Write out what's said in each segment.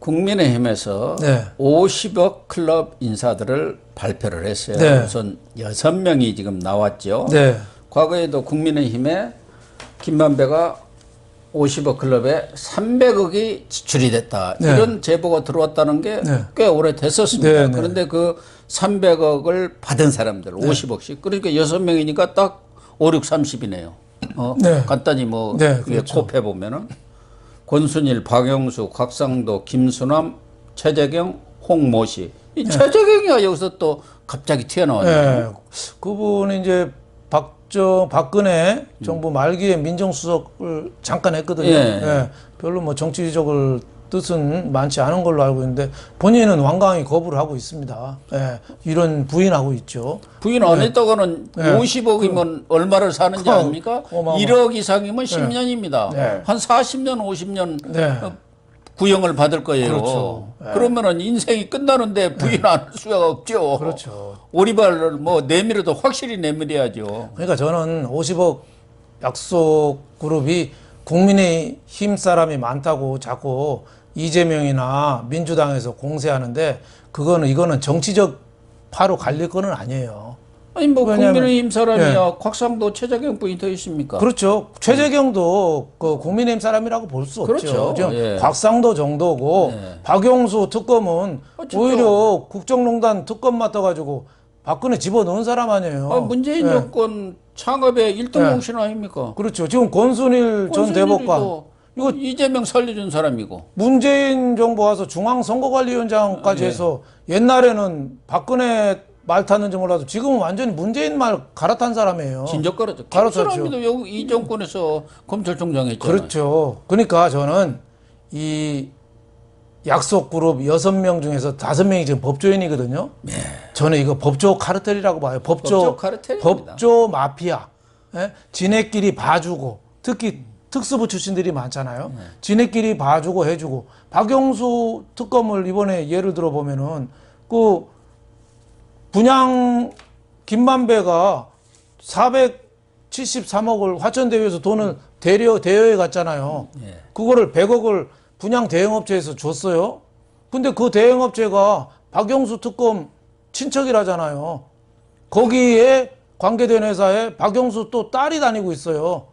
국민의힘에서 네. 50억 클럽 인사들을 발표를 했어요. 네. 우선 6명이 지금 나왔죠. 네. 과거에도 국민의힘에 김만배가 50억 클럽에 300억이 지출이 됐다. 네. 이런 제보가 들어왔다는 게 꽤 네. 오래됐었습니다. 네, 네. 그런데 그 300억을 받은 사람들 50억씩. 그러니까 6명이니까 딱 5, 6, 30이네요. 네. 간단히 뭐 네, 위에 그렇죠. 곱해 보면은 권순일, 박영수, 곽상도, 김수남, 최재경, 홍모시. 이 최재경이가 여기서 또 갑자기 튀어나왔네요. 네. 그분이 이제 박근혜 정부 말기에 민정수석을 잠깐 했거든요. 예. 예. 별로 뭐 정치적을 뜻은 많지 않은 걸로 알고 있는데 본인은 완강히 거부를 하고 있습니다. 예. 이런 부인하고 있죠. 부인 안 했다가는 네. 50억이면 얼마를 사는지 아닙니까? 어마어마. 1억 이상이면 10년입니다. 네. 한 40년, 50년 네. 구형을 받을 거예요. 그렇죠. 네. 그러면은 인생이 끝나는데 부인 안 할 수가 없죠. 그렇죠. 오리발을 뭐 내밀어도 확실히 내밀어야죠. 그러니까 저는 50억 약속 그룹이 국민의힘 사람이 많다고 자꾸 이재명이나 민주당에서 공세하는데 이거는 정치적 파로 갈릴 거는 아니에요. 아니 뭐 왜냐하면- 국민의힘 사람이야 네. 곽상도, 최재경 부인 더 있습니까? 그렇죠. 최재경도 그 국민의힘 사람이라고 볼 수 없죠. 그렇죠. 지금 예. 곽상도 정도고 네. 박영수 특검은 진짜. 오히려 국정농단 특검 맡아가지고 박근혜 집어넣은 사람 아니에요. 문재인 예. 정권 창업의 1등 네. 공신 아닙니까? 그렇죠. 지금 권순일 전 대법관 이거 이재명 살려준 사람이고. 문재인 정부 와서 중앙선거관리위원장까지 해서 옛날에는 박근혜 말 탔는지 몰라도 지금은 완전히 문재인 말 갈아탄 사람이에요. 진적 갈아죠. 갈아탔죠. 사람이도 여기 이 정권에서 검찰총장 했잖아요. 그렇죠. 그러니까 저는 이 약속 그룹 6명 중에서 5명이 지금 법조인이거든요. 저는 이거 법조 카르텔이라고 봐요. 법조 카르텔입니다. 법조 마피아. 예? 지네끼리 봐주고 특히 특수부 출신들이 많잖아요. 지네끼리 봐주고 해주고 박영수 특검을 이번에 예를 들어 보면은 그 분양 김만배가 473억을 화천대유에서 돈을 대여해 갔잖아요. 예. 그거를 100억을 분양 대행업체에서 줬어요. 근데 그 대행업체가 박영수 특검 친척이라잖아요. 거기에 관계된 회사에 박영수 또 딸이 다니고 있어요.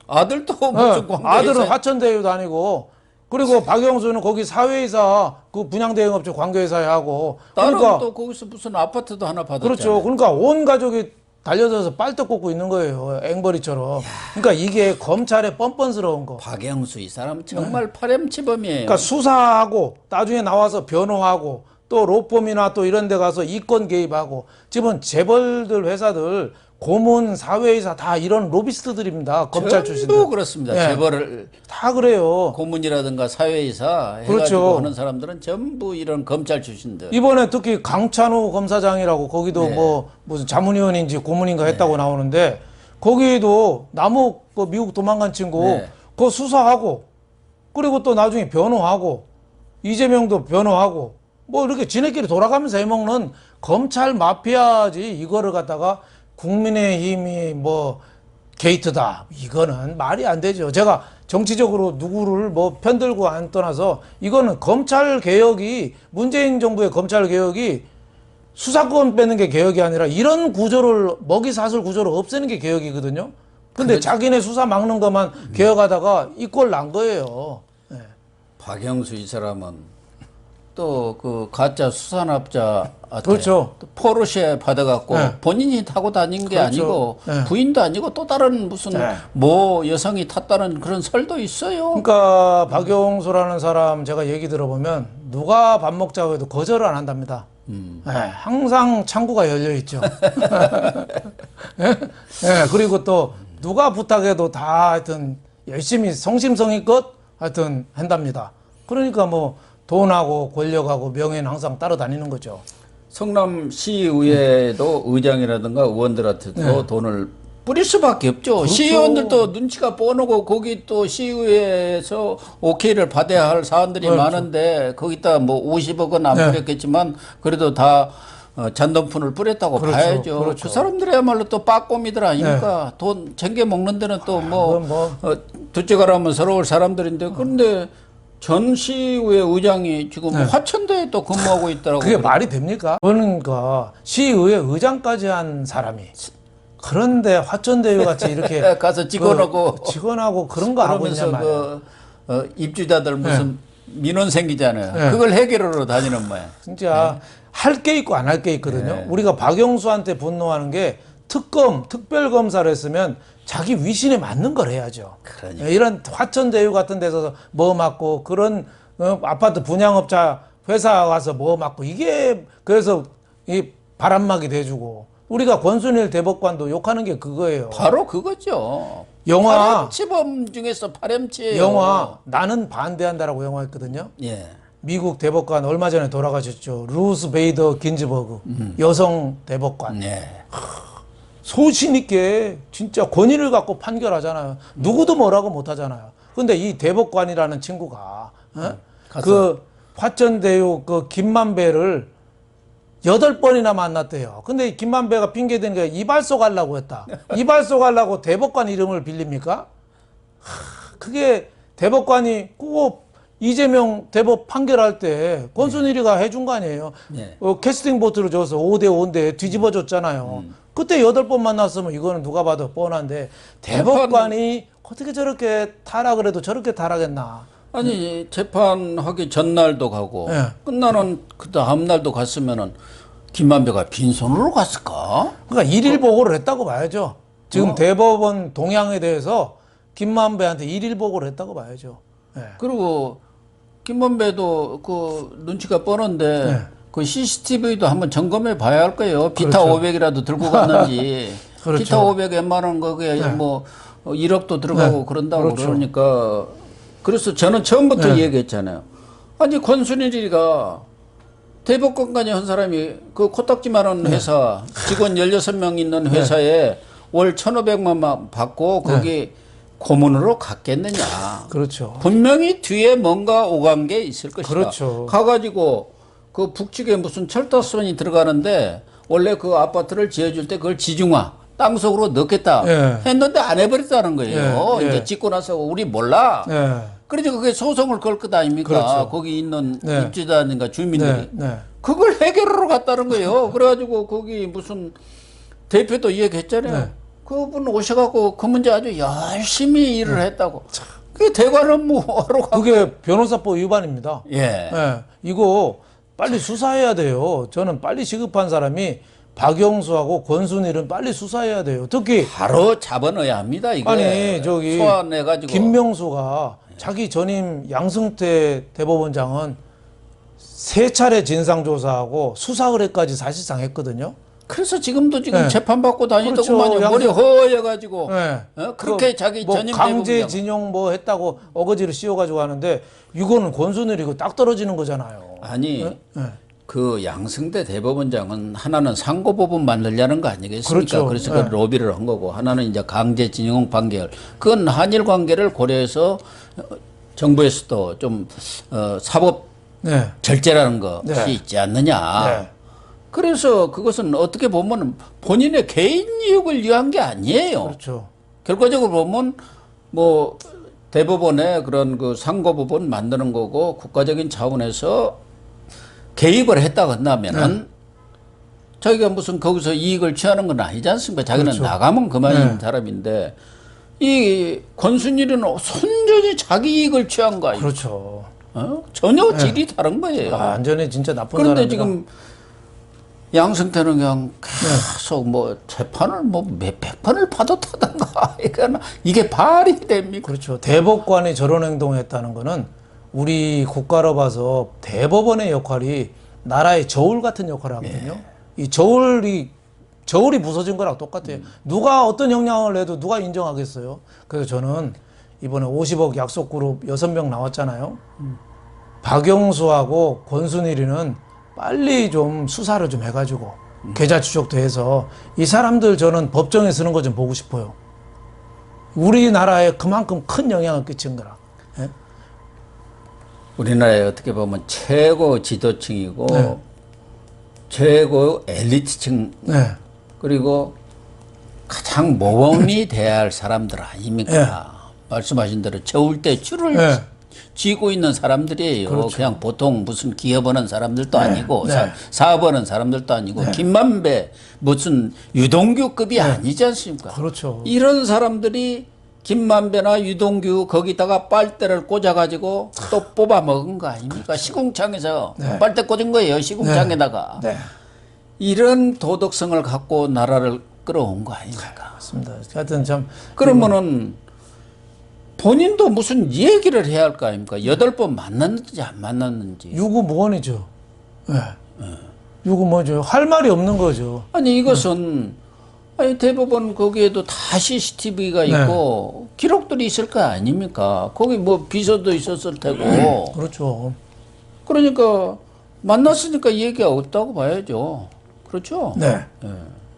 아들도 무슨 네, 관계 아들은 화천대유 다니고 그리고 박영수는 거기 사회이사 그 분양대행업체 관계회사에 하고 딸은 그러니까 또 거기서 무슨 아파트도 하나 받았잖아요. 그렇죠. 그러니까 온 가족이 달려들어서 빨대 꽂고 있는 거예요. 앵벌이처럼. 그러니까 이게 검찰의 뻔뻔스러운 거. 박영수 이 사람 정말 파렴치범이에요. 그러니까 수사하고 나중에 나와서 변호하고 또 로펌이나 또 이런 데 가서 이권 개입하고 지금 재벌들 회사들 고문 사회이사 다 이런 로비스트들입니다. 검찰 출신들. 전부 그렇습니다. 예. 재벌을 다 그래요. 고문이라든가 사회이사 해가지고 그렇죠. 하는 사람들은 전부 이런 검찰 출신들. 이번에 특히 강찬호 검사장이라고 거기도 네. 뭐 무슨 자문위원인지 고문인가 했다고 나오는데 거기도 남욱 그 미국 도망간 친구 네. 그거 수사하고 그리고 또 나중에 변호하고 이재명도 변호하고 뭐 이렇게 지네끼리 돌아가면서 해먹는 검찰 마피아지 이거를 갖다가 국민의힘이 뭐 게이트다 이거는 말이 안 되죠. 제가 정치적으로 누구를 뭐 편들고 안 떠나서 이거는 검찰 개혁이 문재인 정부의 검찰 개혁이 수사권 빼는 게 개혁이 아니라 이런 구조를 먹이사슬 구조를 없애는 게 개혁이거든요. 근데 자기네 수사 막는 것만 개혁하다가 이 꼴 난 거예요. 네. 박영수 이 사람은 또 그 가짜 수산업자 그렇죠. 포르쉐 받아갖고 네. 본인이 타고 다닌 게 그렇죠. 아니고 네. 부인도 아니고 또 다른 무슨 네. 모 여성이 탔다는 그런 설도 있어요. 그러니까 박영수라는 사람 제가 얘기 들어보면 누가 밥 먹자고 해도 거절을 안 한답니다. 네, 항상 창구가 열려 있죠. 네? 네, 그리고 또 누가 부탁해도 다 하여튼 열심히 성심성의껏 하여튼 한답니다. 그러니까 뭐 돈하고 권력하고 명예는 항상 따라다니는 거죠. 성남시의회도 의장이라든가 의원들한테도 돈을 뿌릴 수밖에 없죠. 그렇죠. 시의원들도 눈치가 뻔하고 거기 또 시의회에서 오케이를 받아야 할 사안들이 그렇죠. 많은데 거기다 뭐 50억은 안 네. 뿌렸겠지만 그래도 다 잔돈푼을 뿌렸다고 그렇죠. 봐야죠. 그렇죠. 그 사람들이야말로 또 빠꼼이들 아닙니까? 돈 챙겨 먹는 데는 또 뭐 그건 뭐 둘째 가라면 서러울 사람들인데 그런데 전 시의회 의장이 지금 화천대에 또 근무하고 있더라고요. 그게 말이 됩니까? 그러니까 시의회 의장까지 한 사람이 그런데 화천대유 같이 이렇게 가서 직원하고 직원하고 그런 거 하고 있냐 그러면서 말이야. 입주자들 무슨 민원 생기잖아요. 그걸 해결하러 다니는 모양. 진짜 할 게 있고 안 할 게 있거든요. 우리가 박영수한테 분노하는 게 특별검사를 했으면 자기 위신에 맞는 걸 해야죠. 그러니까. 이런 화천대유 같은 데서 뭐 맞고 그런 아파트 분양업자 회사 와서 뭐 맞고 이게 그래서 이 바람막이 돼주고 우리가 권순일 대법관도 욕하는 게 그거예요. 바로 그거죠. 영화 파렴치범 중에서 파렴치예요. 영화 나는 반대한다라고 영화 했거든요. 예. 미국 대법관 얼마 전에 돌아가셨죠. 루스 베이더 긴즈버그 여성 대법관. 예. 소신 있게 진짜 권위를 갖고 판결하잖아요. 누구도 뭐라고 못하잖아요. 근데 이 대법관이라는 친구가 그 화천대유 그 김만배를 8번이나 만났대요. 근데 이 김만배가 핑계대는 게 이발소 가려고 했다. 이발소 가려고 대법관 이름을 빌립니까? 그게 대법관이 꼭 이재명 대법 판결할 때 권순일이가 해준 거 아니에요. 네. 캐스팅 보트를 줘서 5대5인데 뒤집어줬잖아요. 그때 8번 만났으면 이거는 누가 봐도 뻔한데 대법관이 어떻게 저렇게 타락을 해도 저렇게 타락했나. 아니 재판하기 전날도 가고 네. 끝나는 그 다음 날도 갔으면은 김만배가 빈손으로 갔을까? 그러니까 일일 보고를 했다고 봐야죠. 지금 대법원 동향에 대해서 김만배한테 일일 보고를 했다고 봐야죠. 네. 그리고 김만배도 그 눈치가 뻔한데 그 CCTV도 한번 점검해 봐야 할 거예요. 비타 그렇죠. 500이라도 들고 갔는지. 그렇죠. 비타 500 웬만한 거에 뭐 1억도 들어가고 그런다고 그렇죠. 그러니까 그래서 저는 처음부터 얘기했잖아요. 아니 권순일이가 대법관까지 한 사람이 그 코딱지만한 회사 직원 16명 있는 회사에 월 1,500만 받고 거기 고문으로 갔겠느냐. 그렇죠. 분명히 뒤에 뭔가 오간 게 있을 것이다. 그렇죠. 가가지고 그 북측에 무슨 철도선이 들어가는데 원래 그 아파트를 지어줄 때 그걸 지중화 땅속으로 넣겠다 했는데 안 해버렸다는 거예요. 이제 짓고 나서 우리 몰라. 그러니까 그게 소송을 걸 것 아닙니까? 그렇죠. 거기 있는 입주자든가 주민들이. 네. 그걸 해결하러 갔다는 거예요. 그래가지고 거기 무슨 대표도 얘기했잖아요. 그분 오셔갖고 그 문제 아주 열심히 일을 했다고. 그게 대관 업무하러 가고. 그게 변호사법 위반입니다. 예. 이거 빨리 수사해야 돼요. 저는 빨리 시급한 사람이 박영수하고 권순일은 빨리 수사해야 돼요. 특히 바로 잡아넣어야 합니다. 이거 아니 저기 소환해가지고 김명수가 자기 전임 양승태 대법원장은 3차례 진상조사하고 수사 의뢰까지 사실상 했거든요. 그래서 지금도 지금 재판받고 다니더구만요. 그렇죠. 머리 허해가지고 그렇게 그 자기 뭐 전임 강제 대법원장. 진용 뭐 했다고 어거지를 씌워가지고 하는데 이거는 권순일이고 딱 떨어지는 거잖아요. 아니 그 양승태 대법원장은 하나는 상고법원 만들려는 거 아니겠습니까? 그렇죠. 그래서 그 로비를 한 거고 하나는 이제 강제징용 판결. 그건 한일 관계를 고려해서 정부에서도 좀 사법 절제라는 것이 있지 않느냐. 그래서 그것은 어떻게 보면 본인의 개인 이익을 위한 게 아니에요. 그렇죠. 결과적으로 보면 뭐 대법원의 그런 그 상고법원 만드는 거고 국가적인 차원에서 개입을 했다고 한다면은 자기가 무슨 거기서 이익을 취하는 건 아니지 않습니까? 자기는 그렇죠. 나가면 그만인 사람인데 이 권순일은 손전히 자기 이익을 취한 거 아니에요? 그렇죠. 전혀 질이 다른 거예요. 완전히 진짜 나쁜 그런데 사람이라. 지금 양승태는 그냥 계속 뭐 재판을 뭐 몇백 번을 파도타던가 이게 발이 됩니까? 그렇죠. 대법관이 저런 행동을 했다는 거는 우리 국가로 봐서 대법원의 역할이 나라의 저울 같은 역할을 하거든요. 이 저울이 부서진 거랑 똑같아요. 누가 어떤 형량을 내도 누가 인정하겠어요. 그래서 저는 이번에 50억 약속그룹 6명 나왔잖아요. 박영수하고 권순일이는 빨리 좀 수사를 좀 해가지고 계좌 추적도 해서 이 사람들 저는 법정에 서는 거 좀 보고 싶어요. 우리나라에 그만큼 큰 영향을 끼친 거라. 우리나라에 어떻게 보면 최고 지도층이고 최고 엘리트층 그리고 가장 모범이 돼야 할 사람들 아닙니까? 말씀하신 대로 저울 때 줄을 쥐고 있는 사람들이에요. 그렇죠. 그냥 보통 무슨 기업하는 사람들도 네. 아니고 네. 사업하는 사람들도 아니고 네. 김만배 무슨 유동규급이 아니지 않습니까? 그렇죠. 이런 사람들이 김만배나 유동규 거기다가 빨대를 꽂아가지고 또 뽑아 먹은 거 아닙니까? 시궁창에서 네. 빨대 꽂은 거예요. 시궁창에다가. 네. 이런 도덕성을 갖고 나라를 끌어온 거 아닙니까? 맞습니다. 하여튼 참 그러면은 본인도 무슨 얘기를 해야 할 거 아닙니까? 8번 만났는지 안 만났는지. 유구무원이죠. 네. 유구무원이죠. 할 말이 없는 거죠. 아니 이것은 아니 대법원 거기에도 다 CCTV가 있고 기록들이 있을 거 아닙니까? 거기 뭐 비서도 있었을 테고. 그렇죠. 그러니까 만났으니까 얘기가 없다고 봐야죠. 그렇죠? 네.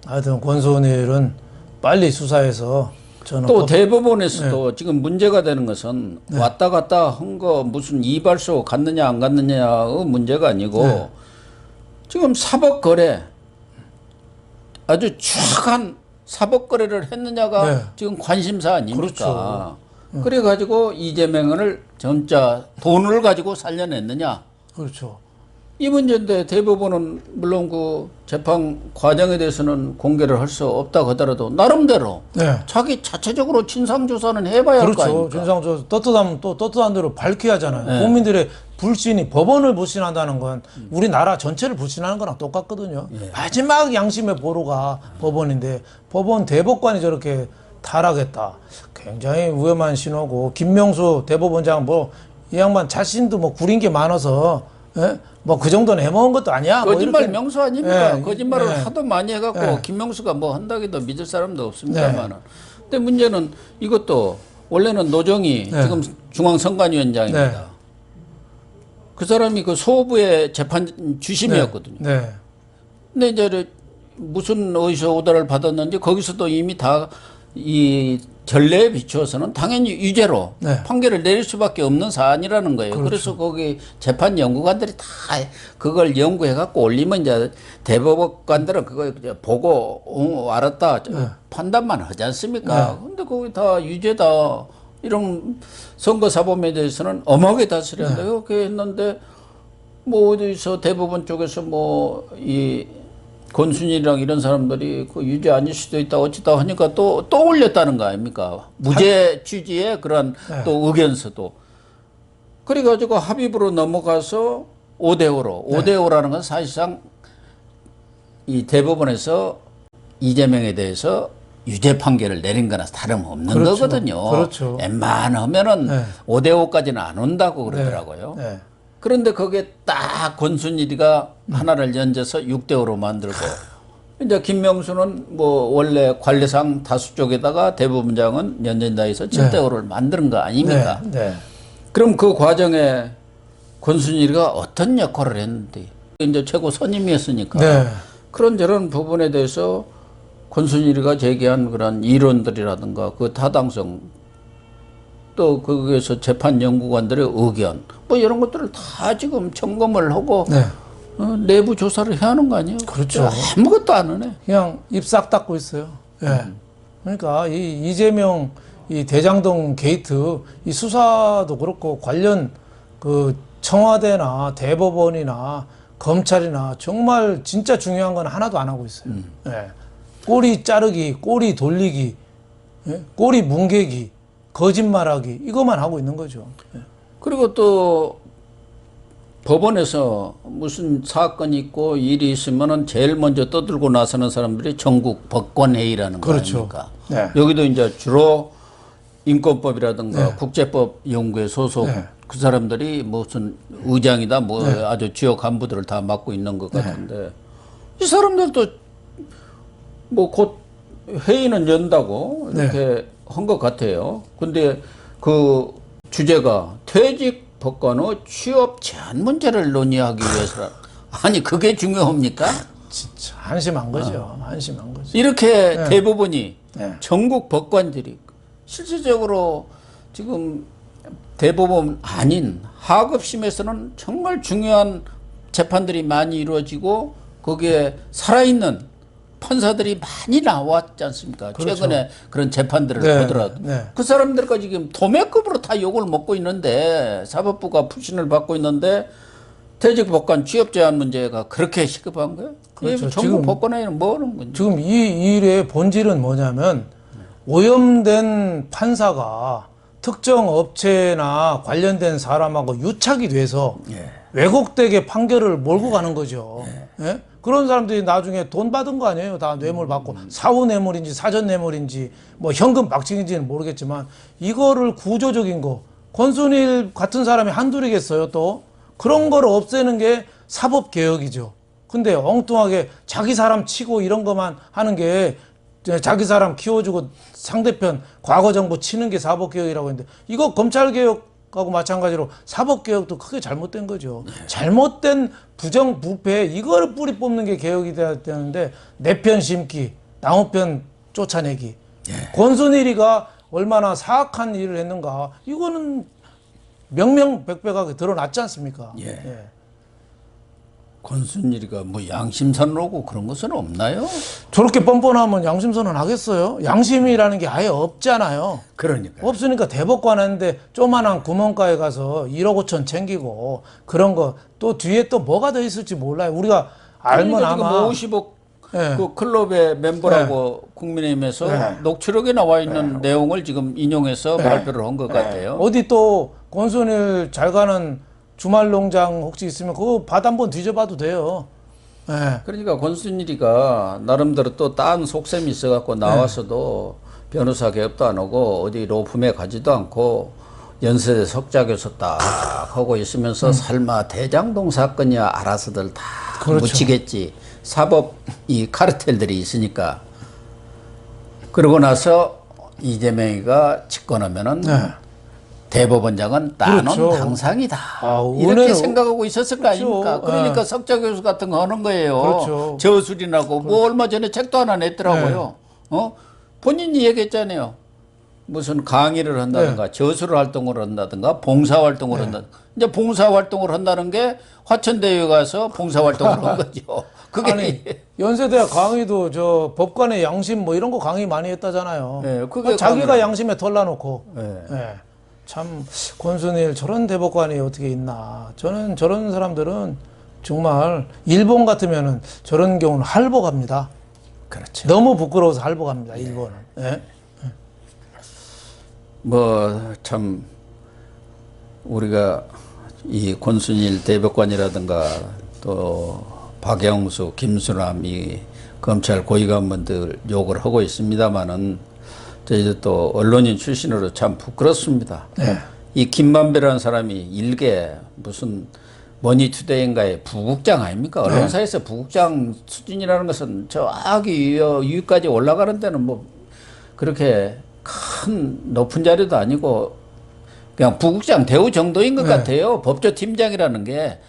하여튼 권순일은 빨리 수사해서 저는 또 대법원에서도 지금 문제가 되는 것은 왔다 갔다 한 거 무슨 이발소 갔느냐 안 갔느냐의 문제가 아니고 지금 사법거래 아주 추악한 사법거래를 했느냐가 지금 관심사 아닙니까? 그렇죠. 그래가지고 이재명을 점자 돈을 가지고 살려냈느냐? 그렇죠. 이 문제인데 대법원은 물론 그 재판 과정에 대해서는 공개를 할 수 없다고 하더라도 나름대로 자기 자체적으로 진상조사는 해봐야 할 거 그렇죠. 아닙니까? 진상조사 떳떳하면 또 떳떳한 대로 밝혀야 하잖아요. 국민들의 불신이 법원을 불신한다는 건 우리나라 전체를 불신하는 거랑 똑같거든요. 마지막 양심의 보루가 법원인데 법원 대법관이 저렇게 타락했다. 굉장히 위험한 신호고 김명수 대법원장 뭐 이 양반 자신도 뭐 구린 게 많아서 뭐 그 정도는 해먹은 것도 아니야. 거짓말 뭐 명수 아닙니까? 예, 거짓말을 예. 하도 많이 해갖고 김명수가 뭐 한다기도 믿을 사람도 없습니다만은. 근데 문제는 이것도 원래는 노정이 지금 중앙선관위원장입니다. 그 사람이 그 소부의 재판 주심이었거든요. 근데 이제 무슨 어디서 오더를 받았는지 거기서도 이미 다 이 전례에 비추어서는 당연히 유죄로 판결을 내릴 수밖에 없는 사안이라는 거예요. 그렇죠. 그래서 거기 재판 연구관들이 다 그걸 연구해 갖고 올리면 이제 대법관들은 그거 이제 보고 알았다 판단만 하지 않습니까? 근데 거기 다 유죄다 이런 선거 사범에 대해서는 엄하게 다스려야 한다 이렇게 했는데 뭐 어디서 대법원 쪽에서 뭐 이 권순일이랑 이런 사람들이 그 유죄 아닐 수도 있다 어찌다 하니까 또 올렸다는 거 아닙니까? 무죄 취지의 그런 또 의견서도. 그래가지고 합의부로 넘어가서 5대5로. 5대5라는 건 사실상 이 대법원에서 이재명에 대해서 유죄 판결을 내린 거나 다름없는 그렇죠. 거거든요. 그렇죠. 웬만하면은 5대5까지는 안 온다고 그러더라고요. 그런데 거기에 딱 권순일이가 하나를 얹어서 6대5로 만들고 이제 김명수는 뭐 원래 관례상 다수 쪽에다가 대법원장은 연전자에서 7대5를 만드는 거 아닙니까? 그럼 그 과정에 권순일이가 어떤 역할을 했는데 이제 최고 선임이었으니까 그런저런 부분에 대해서 권순일이가 제기한 그런 이론들이라든가 그 타당성 또 거기에서 재판 연구관들의 의견 뭐 이런 것들을 다 지금 점검을 하고 내부 조사를 해야 하는 거 아니에요? 그렇죠. 아무것도 안 하네. 그냥 입 싹 닫고 있어요. 그러니까 이 이재명 이 대장동 게이트 이 수사도 그렇고 관련 그 청와대나 대법원이나 검찰이나 정말 진짜 중요한 건 하나도 안 하고 있어요. 꼬리 자르기, 꼬리 돌리기, 꼬리 뭉개기, 거짓말하기 이것만 하고 있는 거죠. 그리고 또 법원에서 무슨 사건이 있고 일이 있으면은 제일 먼저 떠들고 나서는 사람들이 전국 법관회의라는 거 아닙니까? 여기도 이제 주로 인권법이라든가 국제법 연구에 소속 그 사람들이 무슨 의장이다 뭐 아주 주요 간부들을 다 맡고 있는 것 같은데 이 사람들도 뭐 곧 회의는 연다고 이렇게 한 것 같아요. 근데 그 주제가 퇴직 법관의 취업 제한 문제를 논의하기 위해서라. 아니 그게 중요합니까? 진짜 한심한 거죠. 한심한 거죠. 이렇게 대법원이 전국 법관들이 실질적으로 지금 대법원 아닌 하급심에서는 정말 중요한 재판들이 많이 이루어지고 거기에 살아있는 판사들이 많이 나왔지 않습니까? 그렇죠. 최근에 그런 재판들을 네, 보더라도 네. 그 사람들과 지금 도매급으로 다 욕을 먹고 있는데 사법부가 불신을 받고 있는데 퇴직복권 취업제한 문제가 그렇게 시급한 거예요? 그렇죠. 정부 지금 복권에는 뭐 하는 건지. 지금 이 일의 본질은 뭐냐면 오염된 판사가 특정 업체나 관련된 사람하고 유착이 돼서 예. 왜곡되게 판결을 몰고 가는 거죠. 예? 그런 사람들이 나중에 돈 받은 거 아니에요? 다 뇌물 받고 사후 뇌물인지 사전 뇌물인지 뭐 현금 박칭인지는 모르겠지만 이거를 구조적인 거 권순일 같은 사람이 한둘이겠어요 또 그런 거를 없애는 게 사법개혁이죠. 근데 엉뚱하게 자기 사람 치고 이런 것만 하는 게 자기 사람 키워주고 상대편 과거 정부 치는 게 사법개혁이라고 했는데 이거 검찰개혁하고 마찬가지로 사법개혁도 크게 잘못된 거죠. 잘못된 부정부패 이거를 뿌리 뽑는 게 개혁이 돼야 되는데 내 편 심기 남의 편 쫓아내기 권순일이가 얼마나 사악한 일을 했는가 이거는 명명백백하게 드러났지 않습니까? 예. 권순일이가 뭐 양심선언하고 그런 것은 없나요? 저렇게 뻔뻔하면 양심선언 하겠어요? 양심이라는 게 아예 없잖아요. 그러니까. 없으니까 대법관 했는데 조만한 구멍가에 가서 1억 5천 챙기고 그런 거 또 뒤에 또 뭐가 더 있을지 몰라요. 우리가 알면 그러니까 아마 지금 50억 예. 그 클럽의 멤버라고 국민의힘에서 녹취록에 나와 있는 내용을 지금 인용해서 발표를 한 것 같아요. 어디 또 권순일 잘 가는 주말 농장 혹시 있으면 그거 밭 한번 뒤져봐도 돼요. 예. 그러니까 권순일이가 나름대로 또 딴 속셈이 있어갖고 나와서도 변호사 개업도 안 하고 어디 로펌에 가지도 않고 연세대 석자 교수 딱 하고 있으면서 설마 대장동 사건이야 알아서들 다 그렇죠. 묻히겠지. 사법 이 카르텔들이 있으니까. 그러고 나서 이재명이가 집권하면은 대법원장은 따놓은 그렇죠. 당상이다. 아, 이렇게 은혜로- 생각하고 있었을 거 그렇죠. 아닙니까? 그러니까 석자 교수 같은 거 하는 거예요. 그렇죠. 저술이 나고 뭐 얼마 전에 책도 하나 냈더라고요. 본인이 얘기했잖아요. 무슨 강의를 한다든가 저술 활동을 한다든가 봉사 활동을 한다. 이제 봉사 활동을 한다는 게 화천대유에 가서 봉사 활동을 한 거죠. 그게 아니 연세대 강의도 저 법관의 양심 뭐 이런 거 강의 많이 했다잖아요. 네, 그게 자기가 양심에 털라놓고. 네. 예. 참 권순일 저런 대법관이 어떻게 있나. 저는 저런 사람들은 정말 일본 같으면은 저런 경우는 할복합니다. 그렇죠. 너무 부끄러워서 할복합니다. 일본은. 예. 뭐 참 우리가 이 권순일 대법관이라든가 또 박영수, 김수남 이 검찰 고위관원들 욕을 하고 있습니다만은 저희도 또 언론인 출신으로 참 부끄럽습니다. 이 김만배라는 사람이 일개 무슨 머니투데이인가의 부국장 아닙니까? 언론사에서 부국장 수준이라는 것은 저기 위까지 올라가는 데는 뭐 그렇게 큰 높은 자리도 아니고 그냥 부국장 대우 정도인 것 같아요. 법조팀장이라는 게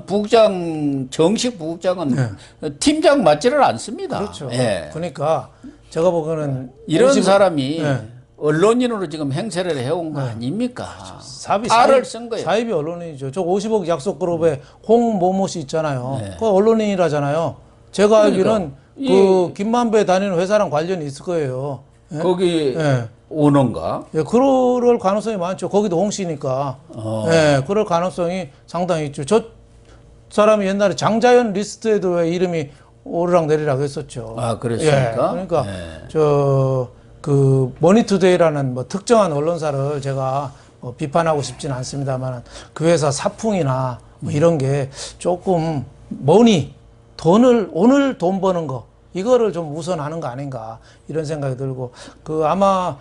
부국장 정식 부국장은 팀장 맞지를 않습니다. 그렇죠. 예. 그러니까 제가 보기에는 이런 사람이 네. 언론인으로 지금 행세를 해온 거 아닙니까? 사비 알을 쓴 거예요. 사입이 언론인이죠. 저 50억 약속 그룹에 홍모모 씨 있잖아요. 그 언론인이라잖아요. 제가 알기로는 그 김만배 다니는 회사랑 관련이 있을 거예요. 거기 오너인가? 예, 그럴 가능성이 많죠. 거기도 홍 씨니까. 예, 그럴 가능성이 상당히 있죠. 저 사람이 옛날에 장자연 리스트에도 왜 이름이 오르락 내리락 했었죠. 아, 그랬습니까? 예, 그러니까 그 머니투데이라는 뭐 특정한 언론사를 제가 비판하고 싶지는 않습니다만 그 회사 사풍이나 뭐 이런 게 조금 오늘 돈 버는 거 이거를 좀 우선하는 거 아닌가 이런 생각이 들고 그 아마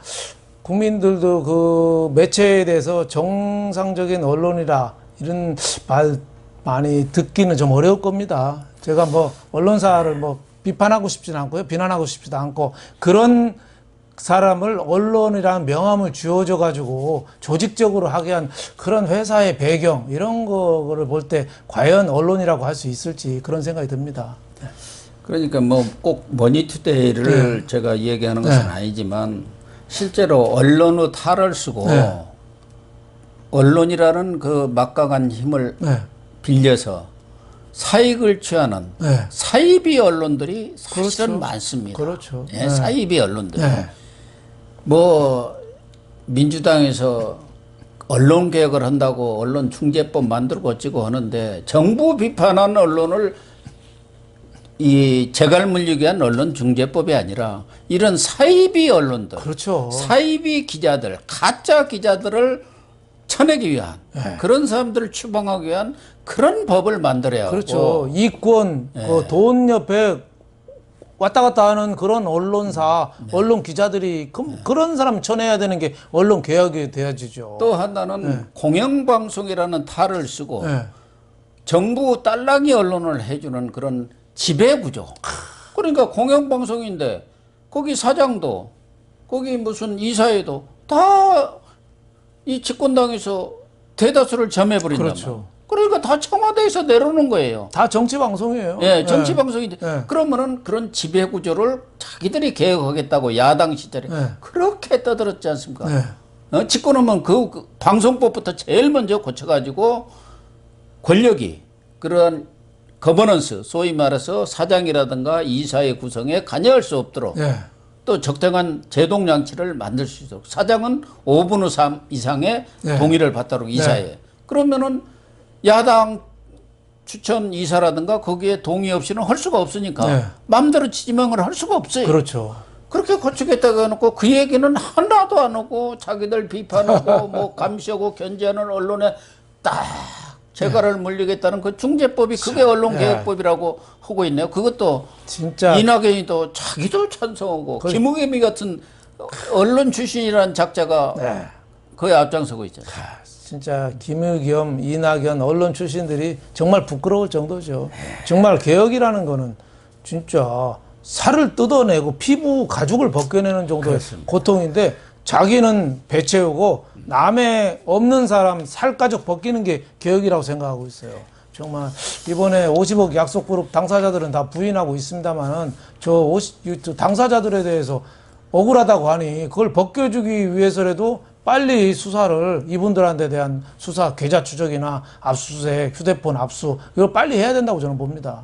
국민들도 그 매체에 대해서 정상적인 언론이라 이런 말 많이 듣기는 좀 어려울 겁니다. 제가 뭐 언론사를 뭐 비판하고 싶지는 않고요. 비난하고 싶지도 않고 그런 사람을 언론이라는 명함을 쥐어줘 가지고 조직적으로 하게 한 그런 회사의 배경 이런 거를 볼 때 과연 언론이라고 할 수 있을지 그런 생각이 듭니다. 그러니까 뭐 꼭 머니투데이를 제가 얘기하는 것은 아니지만 실제로 언론의 탈을 쓰고 언론이라는 그 막강한 힘을 빌려서 사익을 취하는 네. 사이비 언론들이 사실은 그렇죠. 많습니다. 그렇죠. 예, 네. 사이비 언론들. 네. 뭐 민주당에서 언론 개혁을 한다고 언론 중재법 만들고 어찌고 하는데 정부 비판하는 언론을 이 재갈 물리기 위한 언론 중재법이 아니라 이런 사이비 언론들, 그렇죠. 사이비 기자들, 가짜 기자들을 쳐내기 위한 그런 사람들을 추방하기 위한 그런 법을 만들어야 하고 그렇죠. 이권, 그 돈 옆에 왔다 갔다 하는 그런 언론사, 언론 기자들이 그런 사람 쳐내야 되는 게 언론 개혁이 돼야지죠. 또 하나는 공영방송이라는 탈을 쓰고 네. 정부 딸랑이 언론을 해주는 그런 지배구조. 그러니까 공영방송인데 거기 사장도 거기 무슨 이사회도 다 이 집권당에서 대다수를 점해버린단 그렇죠. 말이에요. 그러니까 다 청와대에서 내려오는 거예요. 다 정치 방송이에요. 예, 정치 방송인데 네. 그러면은 그런 지배 구조를 자기들이 개혁하겠다고 야당 시절에 네. 그렇게 떠들었지 않습니까? 네. 집권하면 그 방송법부터 제일 먼저 고쳐가지고 권력이 그런 거버넌스, 소위 말해서 사장이라든가 이사의 구성에 관여할 수 없도록 네. 또 적당한 제동 장치를 만들 수 있도록 사장은 5분 후 3 이상의 네. 동의를 받도록 이사에 네. 그러면은 야당 추천 이사라든가 거기에 동의 없이는 할 수가 없으니까 네. 마음대로 지명을 할 수가 없어요. 그렇죠. 그렇게 고치겠다고 해놓고 그 얘기는 하나도 안 하고 자기들 비판하고 뭐 감시하고 견제하는 언론에 딱 재갈을 물리겠다는 그 중재법이 그게 언론개혁법이라고 하고 있네요. 그것도 진짜 이낙연이 또 자기도 찬성하고 김우겸이 같은 언론 출신이라는 작자가 네. 거의 앞장서고 있잖아요. 진짜 김의겸, 이낙연 언론 출신들이 정말 부끄러울 정도죠. 정말 개혁이라는 거는 진짜 살을 뜯어내고 피부 가죽을 벗겨내는 정도의 고통인데 자기는 배 채우고 남의 없는 사람 살 가죽 벗기는 게 개혁이라고 생각하고 있어요. 정말 이번에 50억 약속 그룹 당사자들은 다 부인하고 있습니다만은 저 당사자들에 대해서 억울하다고 하니 그걸 벗겨주기 위해서라도 빨리 수사를 이분들한테 대한 수사 계좌 추적이나 압수수색, 휴대폰 압수 이걸 빨리 해야 된다고 저는 봅니다.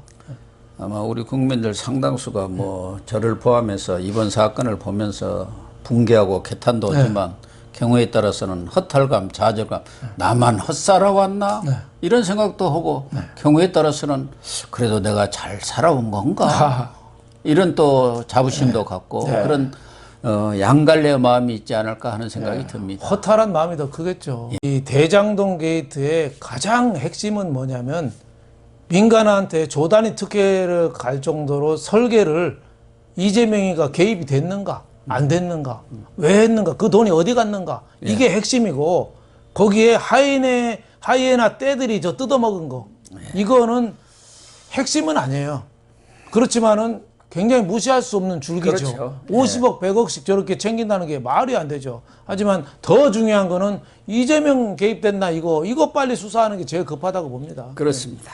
아마 우리 국민들 상당수가 뭐 저를 포함해서 이번 사건을 보면서 붕괴하고 개탄도 오지만 경우에 따라서는 허탈감, 좌절감, 나만 헛살아왔나? 이런 생각도 하고 경우에 따라서는 그래도 내가 잘 살아온 건가? 이런 또 자부심도 갖고 그런 양갈래의 마음이 있지 않을까 하는 생각이 듭니다. 허탈한 마음이 더 크겠죠. 이 대장동 게이트의 가장 핵심은 뭐냐면 민간한테 조단위 특혜를 갈 정도로 설계를 이재명이가 개입이 됐는가 안 됐는가 왜 했는가 그 돈이 어디 갔는가 이게 핵심이고 거기에 하이에나 떼들이 저 뜯어먹은 거 이거는 핵심은 아니에요. 그렇지만은 굉장히 무시할 수 없는 줄기죠. 그렇죠. 50억, 100억씩 저렇게 챙긴다는 게 말이 안 되죠. 하지만 더 중요한 거는 이재명 개입됐나 이거 빨리 수사하는 게 제일 급하다고 봅니다. 그렇습니다.